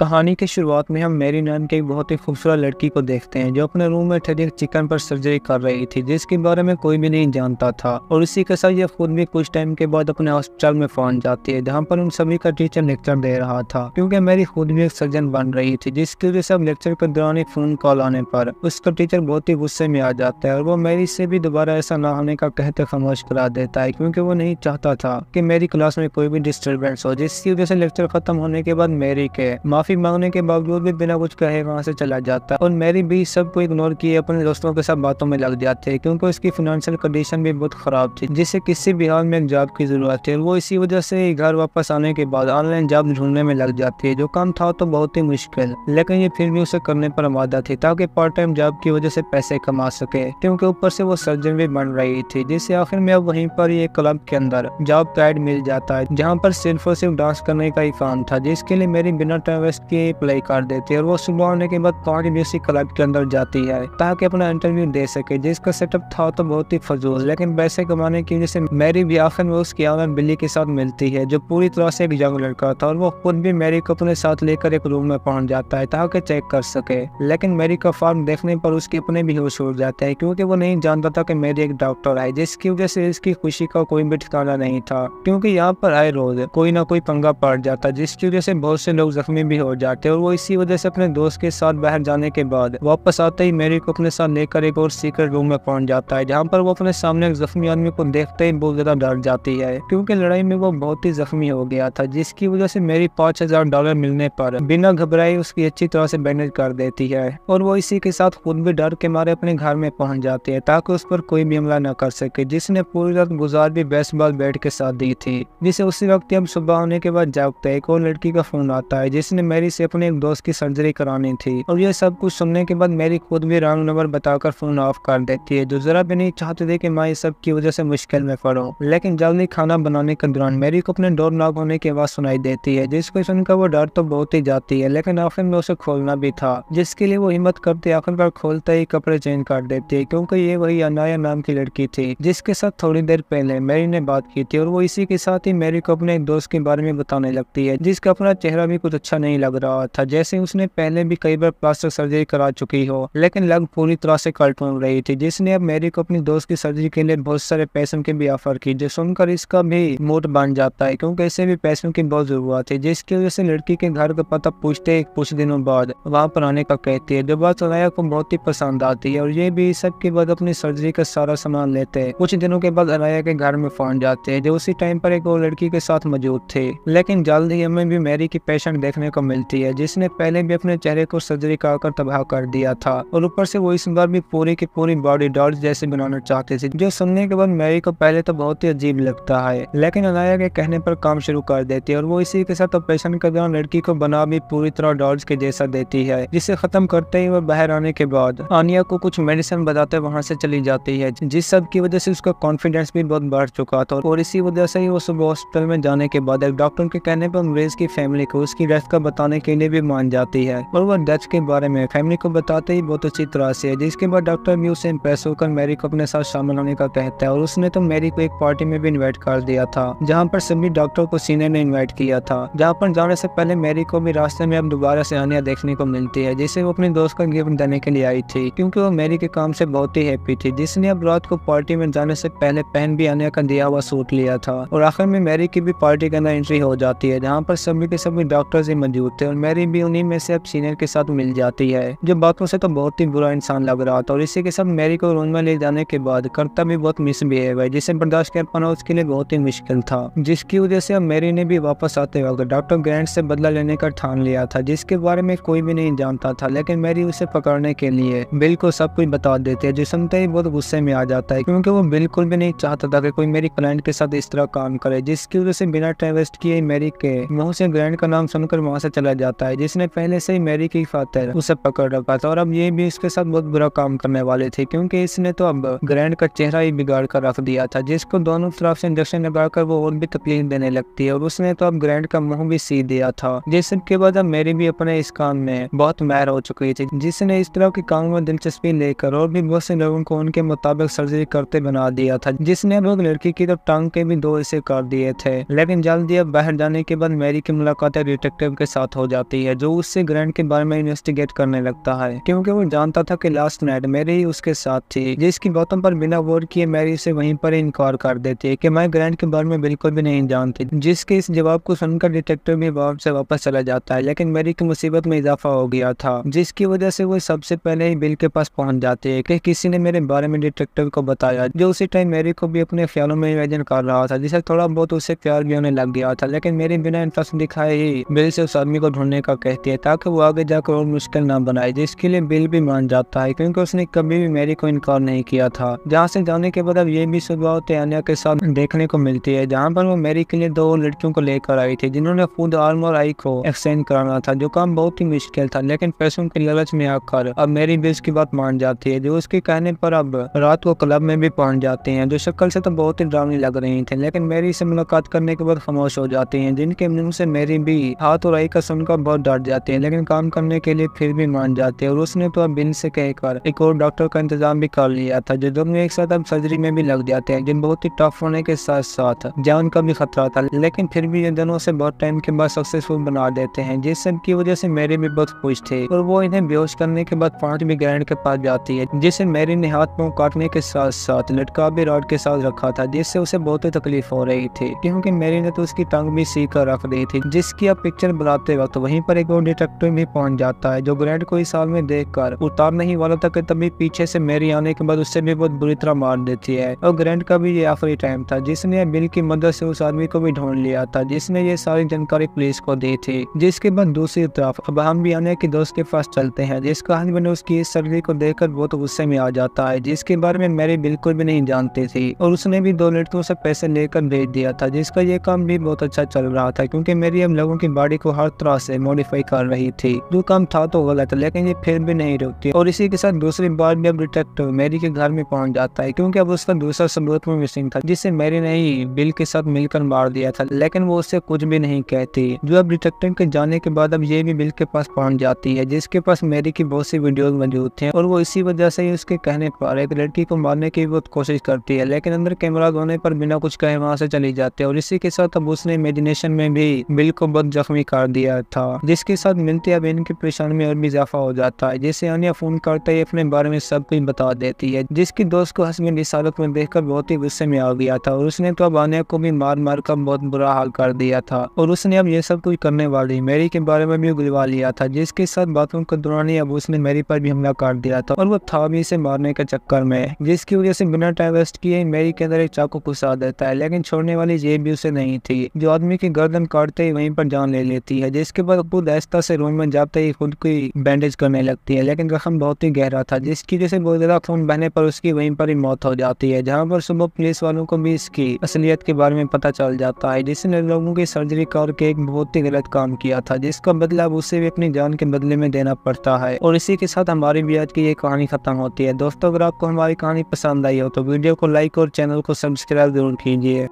कहानी की शुरुआत में हम मैरी नाम की एक बहुत ही खूबसूरत लड़की को देखते हैं जो अपने रूम में ठहरी चिकन पर सर्जरी कर रही थी, जिसके बारे में कोई भी नहीं जानता था। और इसी के साथ ये खुद भी कुछ टाइम के बाद अपने हॉस्पिटल में पहुंच जाती है, जहां पर उन सभी का टीचर लेक्चर दे रहा था, क्योंकि मैरी खुद भी एक सर्जन बन रही थी। जिसकी वजह से अब लेक्चर के दौरान एक फोन कॉल आने पर उसका टीचर बहुत ही गुस्से में आ जाता है और वो मैरी से भी दोबारा ऐसा ना होने का कहते खामोश करा देता है, क्योंकि वो नहीं चाहता था कि मेरी क्लास में कोई भी डिस्टर्बेंस हो। जिसकी वजह से लेक्चर खत्म होने के बाद मैरी के माफी मांगने के बावजूद भी बिना कुछ कहे वहाँ से चला जाता है और मैरी भी सबको इग्नोर किए अपने दोस्तों के साथ बातों में लग जाते हैं, क्योंकि उसकी फाइनेंशियल कंडीशन भी बहुत खराब थी, जिसे किसी भी हाल में एक जॉब की जरूरत थी। वो इसी वजह से घर वापस आने के बाद ऑनलाइन जॉब ढूंढने में लग जाती है, जो काम था तो बहुत ही मुश्किल, लेकिन ये फिर भी उसे करने पर आमादा थी ताकि पार्ट टाइम जॉब की वजह से पैसे कमा सके, क्योंकि ऊपर से वो सर्जन भी बन रही थी। जिससे आखिर में अब वहीं पर एक क्लब के अंदर जॉब गाइड मिल जाता है, जहाँ पर सिर्फ और सिर्फ डांस करने का ही काम था, जिसके लिए मेरी बिना टाइम वेस्ट किए अप्लाई कर देती है। और वो सुबह आने के बाद 5 बजे उसी क्लब के अंदर जाती है ताकि अपना इंटरव्यू दे सके, जिसका सेटअप था तो बहुत ही फजूल, लेकिन पैसे कमाने की वजह से मैरी भी आखिर में उसकी ऑनर बिल्ली के साथ मिलती है, जो पूरी तरह से एक यंग लड़का था। और वो खुद भी मैरी को अपने साथ लेकर एक रूम में पहुंच जाता है ताकि चेक कर सके, लेकिन मैरी का फॉर्म देखने पर उसके अपने भी होश उड़ जाता है, क्योंकि वो नहीं जानता था कि मैरी एक डॉक्टर है। जिसकी वजह से इसकी खुशी का कोई भी ठिकाना नहीं था, क्योंकि यहाँ पर आए रोज कोई ना कोई पंगा पड़ जाता, जिसकी वजह से बहुत से लोग जख्मी भी हो जाते। और वो इसी वजह से अपने दोस्त के साथ बाहर जाने के बाद वापस आते ही मैरी को अपने साथ लेकर एक और सीक्रेट रूम में पहुंच जाता है, जहां पर वो अपने सामने एक जख्मी आदमी को देखते ही बहुत ज्यादा डर जाती है, क्योंकि लड़ाई में वो बहुत ही जख्मी हो गया था। जिसकी वजह से मैरी $5000 मिलने पर बिना घबराए उसकी अच्छी तरह से बैंडेज कर देती है और वो इसी के साथ खुद भी डर के मारे अपने घर में पहुंच जाती है ताकि उस पर कोई भी हमला न कर सके, जिसने पूरी रात गुजार भी बेसबॉल बैट के साथ दी थी। जिसे उसी वक्त अब सुबह होने के बाद जागता है एक और लड़की का फोन आता है, जिसने मैरी से अपने एक दोस्त की सर्जरी करानी थी। और ये सब कुछ सुनने के बाद मैरी खुद भी रॉन्ग नंबर बताकर फोन ऑफ कर देती है, जो जरा भी नहीं चाहती थी कि मैं इस सब की वजह से मुश्किल में पड़ूं। लेकिन जल्दी खाना बनाने के दौरान मैरी को अपने डोर नॉक होने की आवाज सुनाई देती है, जिसको सुनकर वो डर तो बहुत ही जाती है, लेकिन आखिर में उसे खोलना भी था, जिसके लिए वो हिम्मत करते आखिरकार खोलते ही कपड़े चेंज कर देती है, क्योंकि ये वही अनाया नाम की लड़की थी जिसके साथ थोड़ी देर पहले मैरी ने बात की थी। और वो इसी के साथ ही मैरी को अपने एक दोस्त के बारे में बताने लगती है, जिसका अपना चेहरा भी कुछ अच्छा नहीं लग रहा था, जैसे उसने पहले भी कई बार प्लास्टिक सर्जरी करा चुकी हो, लेकिन लग पूरी तरह से कल्ट रही थी। जिसने अब मैरी को अपनी दोस्त की सर्जरी के लिए बहुत सारे पैसों के भी ऑफर की, जो सुनकर इसका भी मूड बन जाता है, क्योंकि इसे भी पैसों की बहुत जरूरत है। जिसकी वजह से लड़की के घर का पता पूछते कुछ दिनों बाद वहाँ पर आने का कहती है, जो बात अनाया को बहुत ही पसंद आती है। और ये भी सब के बाद अपनी सर्जरी का सारा सामान लेते हैं। कुछ दिनों के बाद अनाया के घर में पहुंच जाते हैं, जो उसी टाइम पर एक और लड़की के साथ मौजूद थे, लेकिन जल्द ही हमें भी मैरी की पेशेंट देखने को मिलती है, जिसने पहले भी अपने चेहरे को सर्जरी कराकर तबाह कर दिया था। और ऊपर से वो इस बार भी पूरी की पूरी बॉडी डॉल्स जैसे बनाना चाहते थे, जो सुनने के बाद मैरी को पहले तो बहुत ही अजीब लगता है, लेकिन अनाया के कहने पर काम शुरू कर देती है। और वो इसी के साथ ऑपरेशन के दौरान लड़की को बना भी पूरी तरह डॉल्स के जैसा देती है, जिसे खत्म करते ही वो बाहर आने के बाद आनिया को कुछ मेडिसिन बताते वहाँ से चली जाती है, जिस सब की वजह से उसका कॉन्फिडेंस भी बहुत बढ़ चुका था। और इसी वजह से ही वो सुबह हॉस्पिटल में जाने के बाद एक डॉक्टर के कहने पर मरीज की फैमिली को उसकी डेथ का बताने के लिए भी मान जाती है, और वो डेथ के बारे में फैमिली को बताते ही बहुत अच्छी तरह से। जिसके बाद डॉक्टर भी उसे इम्प्रेस होकर मैरी को अपने साथ शामिल होने का कहता है, और उसने तो मैरी को एक पार्टी में भी इन्वाइट कर दिया था, जहाँ पर सभी डॉक्टर को सीनियर ने इन्वाइट किया था, जहाँ पर जाने से पहले मैरी को भी रास्ते में अब दोबारा से आनिया देखने को मिलती है, जिसे वो अपने दोस्त का गिफ्ट देने के लिए आई थी, क्योंकि वो मैरी के काम से बहुत ही हैप्पी थी, जिसने अब रात को पार्टी में जाने से पहले पहन भी आनिया का दिया हुआ सूट लिया था। और आखिर में मैरी की भी पार्टी के अंदर एंट्री हो जाती है, जहाँ पर सभी के सभी डॉक्टर्स ही मौजूद थे, और मैरी भी उन्हीं में से अब सीनियर के साथ मिल जाती है, जो बातों से तो बहुत ही बुरा इंसान लग रहा था। और इसी के साथ मैरी को रूम में ले जाने के बाद करता भी बहुत मिसबिहेव है, जिसे बर्दाश्त कर पाना उसके लिए बहुत ही मुश्किल था, जिसकी वजह से अब मैरी ने भी वापस आते वक्त डॉक्टर ग्रैंट से बदला लेने का ठान लिया था, जिसके बारे में कोई भी नहीं जानता था, लेकिन मैरी उसे पकड़ने के लिए बिल्कुल सब कुछ बता देती है, जो सुनते ही बहुत गुस्से में आ जाता है, क्योंकि वो बिल्कुल भी नहीं चाहता था कि कोई मेरी क्लाइंट के साथ इस तरह काम करे। जिसकी वजह से बिना टाइम वेस्ट किए मैरी के मुंह से ग्रैंड का नाम सुनकर वहां से चला जाता है, जिसने पहले से ही मैरी की खातिर उसे पकड़ रखा था, और अब ये भी इसके साथ बहुत बुरा काम करने वाले थे, क्योंकि इसने तो अब ग्रैंड का चेहरा ही बिगाड़ कर रख दिया था, जिसको दोनों तरफ से इंजेक्शन लगाकर वो और भी तकलीफ देने लगती है। और उसने तो अब ग्रैंड का मुंह भी सी दिया था, जिसके बाद अब मैरी भी अपने इस काम में बहुत माहिर हो चुकी थी, जिसने इस तरह के काम में दिलचस्पी लेकर और भी बहुत से लोगों को उनके मुताबिक सर्जरी करते बना दिया था, जिसने अब लड़की की तो टांग के भी 2 हिस्से कर दिए थे। लेकिन जल्दी अब बाहर जाने के बाद मैरी की मुलाकात डिटेक्टिव के साथ मौत हो जाती है, जो उससे ग्रैंड के बारे में इन्वेस्टिगेट करने लगता है, क्योंकि वो जानता था कि लास्ट नाइट मैरी ही उसके साथ थी। जिसकी बातों पर बिना गौर किए मैरी से वहीं पर इनकार कर देती है कि मैं ग्रैंड के बारे में बिल्कुल भी नहीं जानती। जिसके इस जवाब को सुनकर डिटेक्टिव भी वहां से वापस चला जाता है, लेकिन मैरी की मुसीबत में इजाफा हो गया था, जिसकी वजह से वो सबसे पहले ही बिल के पास पहुंच जाते हैं कि किसी ने मेरे बारे में डिटेक्टिव को बताया, जो उसी टाइम मैरी को भी अपने ख्यालों में इमेजिन कर रहा था, जिसे थोड़ा बहुत उससे प्यार भी होने लग गया था। लेकिन मेरी बिना इंटरेस्ट दिखाए ही बिल से उस आदमी को ढूंढने का कहती है ताकि वो आगे जाकर और मुश्किल ना बनाए, जिसके लिए बिल भी मान जाता है क्योंकि उसने कभी भी मैरी को इनकार नहीं किया था। जहाँ से जाने के बाद अब ये भी सुबह होते आन्या के साथ देखने को मिलती है, जहाँ पर वो मैरी के लिए 2 लड़कियों को लेकर आई थी, जिन्होंने खुद आर्म और आई को एक्सचेंज कराना था, जो काम बहुत ही मुश्किल था। लेकिन पैसों के लालच में आकर अब मैरी बिल की बात मान जाती है, जो उसके कहने पर अब रात को क्लब में भी पहुंच जाते हैं, जो शक्ल से तो बहुत ही डरावनी लग रही थी, लेकिन मैरी से मुलाकात करने के बाद खामोश हो जाती हैं, जिनके मुंह से मैरी भी हाथ और आई का सुनकर बहुत डर जाती है, लेकिन काम करने के लिए फिर भी मान जाती है। और उसने तो अब बिल से कहकर एक और डॉक्टर का इंतजाम भी कर लिया था, जो दोनों एक साथ अब सर्जरी में भी लग जाते हैं, जिन बहुत ही टफ होने के साथ साथ जान का भी खतरा था, लेकिन फिर भी ये दोनों से बहुत टाइम के बाद सक्सेसफुल बना देते हैं, जिस सब की वजह से मैरी भी बहुत खुश थे। और वो इन्हें बेहोश करने के बाद 5 भी ग्रैंड के पास जाती है, जिसे मैरी ने हाथ पांव काटने के साथ साथ लटका भी रॉड के साथ रखा था, जिससे उसे बहुत ही तकलीफ हो रही थी, क्योंकि मैरी ने तो उसकी टांग भी सी कर रख दी थी। जिसकी अब पिक्चर बनाते वक्त वहीं पर एक और डिटेक्टिव भी पहुंच जाता है, जो ग्रैंड को इस हाल में देखकर उतारने ही वाला था कि तभी पीछे से मैरी आने के बाद उससे भी बहुत बुरी तरह मार देती है। और ग्रैंड का भी ये आखिरी टाइम था, जिसने बिल की मदद से उस आदमी को भी ढूंढ लिया था, जिसने ये सारी जानकारी पुलिस को दी थी। जिसके बाद दूसरी तरफ अब हम भी आने की दोस्त के पास चलते हैं, जिसका हस्बैंड उसकी इस सर्जरी को देखकर बहुत गुस्से में आ जाता है, जिसके बारे में मैरी बिल्कुल भी नहीं जानती थी, और उसने भी 2 लड़कियों से पैसे लेकर भेज दिया था, जिसका ये काम भी बहुत अच्छा चल रहा था, क्योंकि मैरी अब लोगों की बॉडी को हर तरह से मॉडिफाई कर रही थी। जो काम था तो गलत, लेकिन ये फिर भी नहीं रुकती, और इसी के साथ दूसरी बार भी अब डिटेक्टिव मैरी के घर में पहुंच जाता है, क्योंकि अब उसका दूसरा सबूत में मिसिंग था, जिसे मैरी ने ही बिल के साथ मिलकर मार दिया था, लेकिन वो उससे कुछ भी नहीं कहती। जो अब डिटेक्टिव के जाने के बाद अब ये भी बिल के पास पहुंच जाती है, जिसके पास मैरी की बहुत सी वीडियोस मौजूद थी, और वो इसी वजह से ही उसके कहने पर एक लड़की को मारने की बहुत कोशिश करती है, लेकिन अंदर कैमरा होने पर बिना कुछ कहे वहां से चली जाती है। और इसी के साथ अब उसने इमेजिनेशन में भी बिल को बहुत जख्मी कर दिया था, जिसके साथ मिलते अब इनकी परेशानी में और भी इजाफा हो जाता है, जिससे आन्या फोन करते ही अपने बारे में सब कुछ बता देती है, जिसकी दोस्त को हस्बैंड इस हालत में देखकर बहुत ही गुस्से में आ गया था, और उसने तो अब आन्या को भी मार मार कर बहुत बुरा हाल कर दिया था, और उसने अब ये सब कुछ करने वाली मैरी के बारे में भी उगलवा लिया था, जिसके साथ बातों के दौरान ही अब उसने मैरी पर भी हमला कर दिया था, और वो था भी इसे मारने के चक्कर में, जिसकी वजह से बिना टाइम वेस्ट किए मैरी के अंदर एक चाकू घुसा देता है, लेकिन छोड़ने वाली ये भी उसे नहीं थी, जो आदमी की गर्दन काटते ही वहीं पर जान ले लेती है। जिसके बाद खुद आहिस्ता से रूम में जाते ही खुद की बैंडेज करने लगती है, लेकिन जख्म बहुत ही गहरा था, जिसकी वजह से बहुत ज्यादा खून बहने पर उसकी वहीं पर ही मौत हो जाती है। जहाँ पर सुबह पुलिस वालों को भी इसकी असलियत के बारे में पता चल जाता है, जिसने लोगों की सर्जरी करके एक बहुत ही गलत काम किया था, जिसका बदला उसे भी अपनी जान के बदले में देना पड़ता है। और इसी के साथ हमारी भी आज की ये कहानी खत्म होती है। दोस्तों, अगर आपको हमारी कहानी पसंद आई हो तो वीडियो को लाइक और चैनल को सब्सक्राइब जरूर कीजिए।